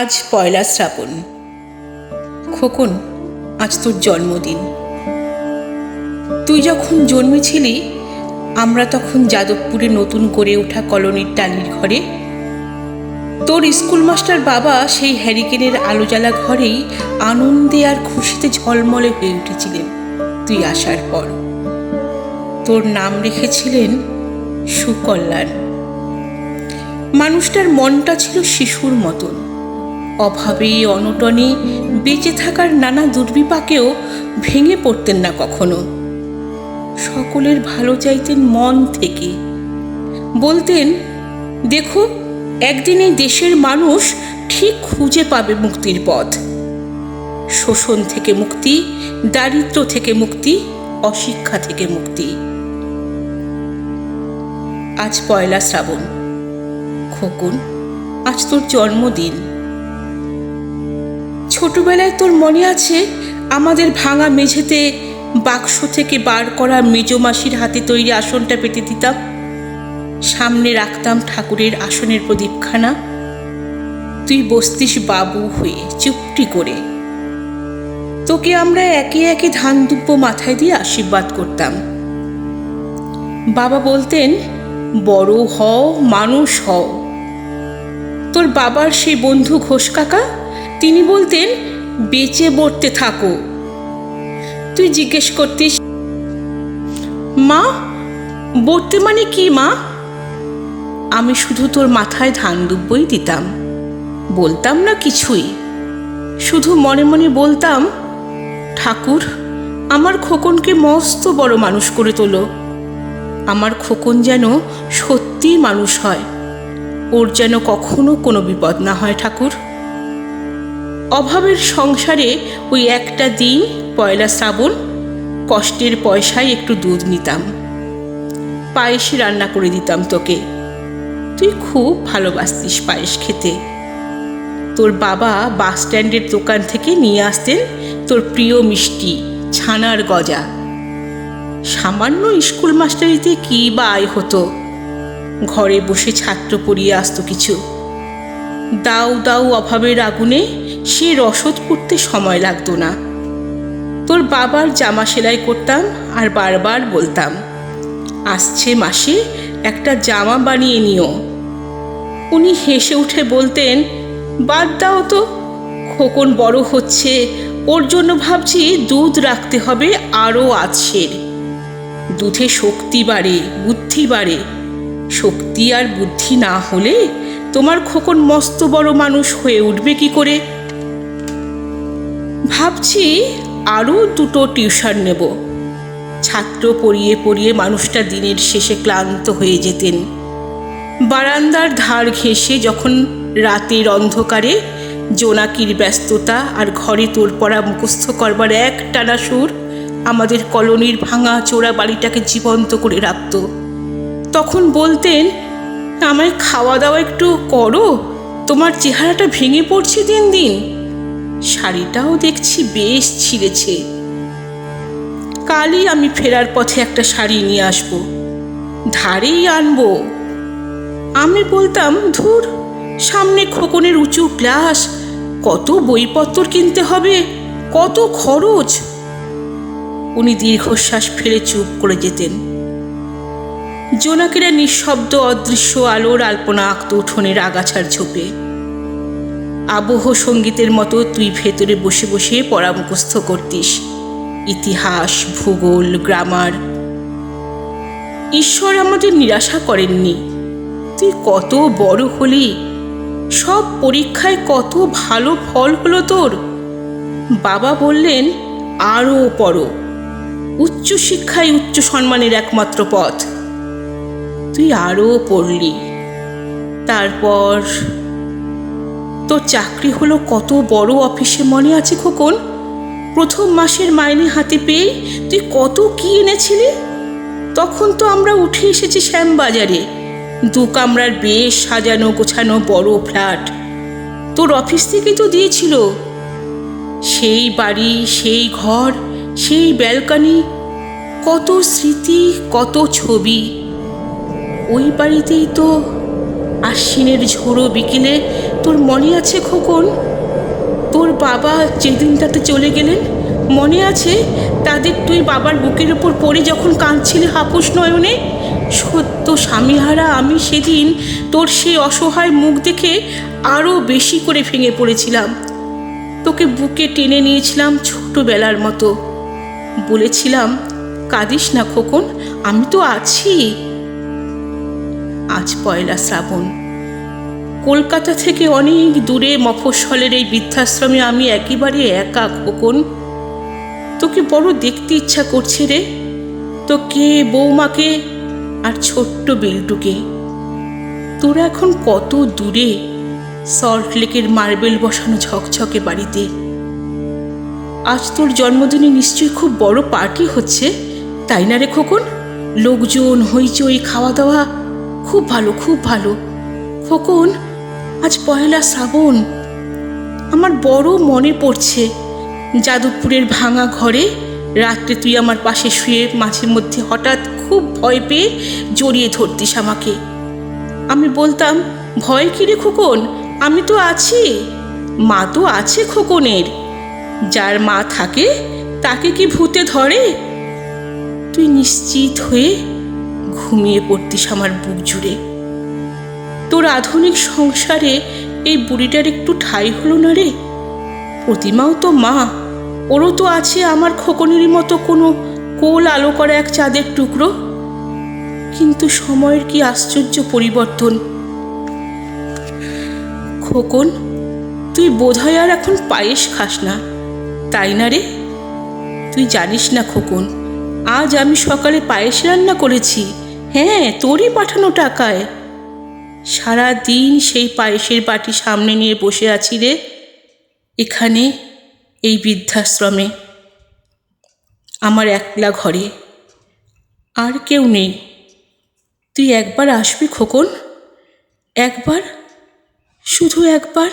আজ পয়লা শ্রাবণ। খোকন, আজ তোর জন্মদিন। তুই যখন জন্মেছিলি আমরা তখন যাদবপুরে নতুন করে ওঠা কলোনির টালির ঘরে, তোর স্কুল মাস্টার বাবা সেই হ্যারিকেনের আলো জ্বালা ঘরেই আনন্দে আর খুশিতে ঝলমলে হয়ে উঠেছিলেন তুই আসার পর। তোর নাম রেখেছিলেন সুকল্যাণ। মানুষটার মনটা ছিল শিশুর মতন, অভাবে অনটনে বেঁচে থাকার নানা দুর্বিপাকেও ভেঙে পড়তেন না কখনো। সকলের ভালো চাইতেন মন থেকে, বলতেন, দেখো একদিন এই দেশের মানুষ ঠিক খুঁজে পাবে মুক্তির পথ। শোষণ থেকে মুক্তি, দারিদ্র্য থেকে মুক্তি, অশিক্ষা থেকে মুক্তি। আজ পয়লা শ্রাবণ। খোকন, আজ তোর জন্মদিন। ছোটবেলায় তোর মনে আছে আমাদের ভাঙা মেঝেতে বাক্স থেকে বার করা মেজমাসির হাতে তৈরি আসনটা পেতে দিতাম, সামনে রাখতাম ঠাকুরের আসনের প্রদীপখানা, তুই বসতিস বাবু হয়ে চুপটি করে। তোকে আমরা একে একে ধান দুব্য মাথায় দিয়ে আশীর্বাদ করতাম। বাবা বলতেন, বড় হও, মানুষ হও। তোর বাবার সেই বন্ধু ঘোষ কাকা, তিনি বলতেন, বেঁচে বর্তে থাকো। তুই জিজ্ঞেস করতিস, মা বর্তে মানে কি মা? আমি শুধু তোর মাথায় ধান দুব্বই দিতাম, বলতাম না কিছুই। শুধু মনে মনে বলতাম, ঠাকুর আমার খোকনকে মস্ত বড় মানুষ করে তোলো। আমার খোকন যেন সত্যি মানুষ হয়, ওর যেন কখনো কোনো বিপদ না হয় ঠাকুর। অভাবের সংসারে ওই একটা দিন পয়লা শ্রাবণ কষ্টের পয়সায় একটু দুধ নিতাম, পায়েস রান্না করে দিতাম তোকে। তুই খুব ভালোবাসতিস পায়েস খেতে। তোর বাবা বাস স্ট্যান্ডের দোকান থেকে নিয়ে আসতেন তোর প্রিয় মিষ্টি ছানার গজা। সামান্য স্কুল মাস্টারিতে কি বা আয় হতো, ঘরে বসে ছাত্র পড়িয়ে আসতো কিছু। দাউ দাউ অভাবের আগুনে সে রসদ পুড়তে সময় লাগতো না। তোর বাবার জামা সেলাই করতাম আর বারবার বলতাম, আসছে মাসে একটা জামা বানিয়ে নিও। উনি হেসে উঠে বলতেন, বাদ দাও তো, খোকন বড় হচ্ছে, ওর জন্য ভাবছি দুধ রাখতে হবে আরও আছের। দুধে শক্তি বাড়ে, বুদ্ধি বাড়ে। শক্তি আর বুদ্ধি না হলে তোমার খোকন মস্ত বড় মানুষ হয়ে উঠবে কি করে? ভাবছি আরও দুটো টিউশন নেব। ছাত্র পড়িয়ে পড়িয়ে মানুষটা দিনের শেষে ক্লান্ত হয়ে যেতেন। বারান্দার ধার ঘেঁষে যখন রাতের অন্ধকারে জোনাকির ব্যস্ততা আর ঘরে তোর পড়া মুখস্থ করবার এক টানা সুর আমাদের কলোনির ভাঙা চোরা বাড়িটাকে জীবন্ত করে রাখত, তখন বলতেন, আমায় খাওয়া দাওয়া একটু করো, তোমার চেহারাটা ভেঙে পড়ছে দিন দিন। শাড়িটাও দেখছি বেশ ছিঁড়েছে। কালই আমি ফেরার পথে একটা শাড়ি নিয়ে আসবো, ধারেই আনবো। আমি বলতাম, ধুর, সামনে খোকনের উঁচু ক্লাস, কত বইপত্র কিনতে হবে, কত খরচ। উনি দীর্ঘশ্বাস ফেলে চুপ করে যেতেন। জোনাকিরা নিঃশব্দ অদৃশ্য আলোর আলপনা আঁকত উঠোনের আগাছার ঝোপে। আবহ সঙ্গীতের মতো তুই ভেতরে বসে বসে পড়া মুখস্থ করতিস, ইতিহাস, ভূগোল, গ্রামার। ঈশ্বর আমাদের নিরাশা করেননি। তুই কত বড় হলি, সব পরীক্ষায় কত ভালো ফল হলো তোর। বাবা বললেন, আরও পড়ো, উচ্চশিক্ষাই উচ্চ সম্মানের একমাত্র পথ। তুই আরও পড়লি। তারপর তোর চাকরি হলো কত বড় অফিসে, মনে আছে খোকন? প্রথম মাসের মাইনে হাতে পেয়ে তুই কত কি এনেছিলি। তখন তো আমরা উঠে এসেছি শ্যামবাজারে, 2 কামরার বেশ সাজানো গোছানো বড় ফ্ল্যাট তোর অফিস থেকেই তো দিয়েছিল। সেই বাড়ি, সেই ঘর, সেই ব্যালকনি, কত স্মৃতি, কত ছবি। ওই বাড়িতেই তো আশ্বিনের ঝোড়ো বিকেলে তোর মনে আছে খোকন, তোর বাবা যেদিনটাতে চলে গেলেন মনে আছে? তাদের তুই বাবার বুকের ওপর পড়ে যখন কাঁদছিলি হাপুস নয়নে, সত্য স্বামীহারা আমি সেদিন তোর সেই অসহায় মুখ দেখে আরও বেশি করে ভেঙে পড়েছিলাম। তোকে বুকে টেনে নিয়েছিলাম ছোটোবেলার মতো, বলেছিলাম কাঁদিস না খোকন, আমি তো আছি। আজ পয়লা শ্রাবণ, কলকাতা থেকে অনেক দূরে মফস্বলের এই বৃদ্ধাশ্রমে আমি একেবারে একা খোকন। তোকে বড় দেখতে ইচ্ছা করছে রে, তোকে, বৌমাকে আর ছোট্ট বিল্টুকে। তোরা এখন কত দূরে, সল্ট লেকের মার্বেল বসানো ঝকঝকে বাড়িতে। আজ তোর জন্মদিনে নিশ্চয়ই খুব বড় পার্টি হচ্ছে, তাই না রে খোকন? লোকজন, হইচই, খাওয়া দাওয়া, খুব ভালো খুব ভালো। খোকন, আজ পয়লা শ্রাবণ, আমার বড় মনে পড়ছে যাদবপুরের ভাঙা ঘরে রাত্রে তুই আমার পাশে শুয়ে মাঝে মধ্যে হঠাৎ খুব ভয় পেয়ে জড়িয়ে ধরতিস আমাকে। আমি বলতাম, ভয় কি রে খোকন, আমি তো আছি। মা তো আছে খোকনের, যার মা থাকে তাকে কি ভূতে ধরে? তুই নিশ্চিত হয়ে ঘুমিয়ে পড়তিস আমার বুক জুড়ে। তোর আধুনিক সংসারে এই বুড়িটার একটু ঠাঁই হলো না রে? প্রতিমাও তো মা, ওরও তো আছে আমার খোকনেরই মতো কোনো কোল আলো করা এক চাঁদের টুকরো। কিন্তু সময়ের কি আশ্চর্য পরিবর্তন। খোকন, তুই বোধহয় আর এখন পায়েস খাস না, তাই না রে? তুই জানিস না খোকন, আজ আমি সকালে পায়েস রান্না করেছি, হ্যাঁ তোরই পাঠানো টাকায়। সারা দিন সেই পায়েসের বাটি সামনে নিয়ে বসে আছি রে, এখানে এই বৃদ্ধাশ্রমে, আমার একলা ঘরে, আর কেউ নেই। তুই একবার আসবি খোকন, একবার, শুধু একবার।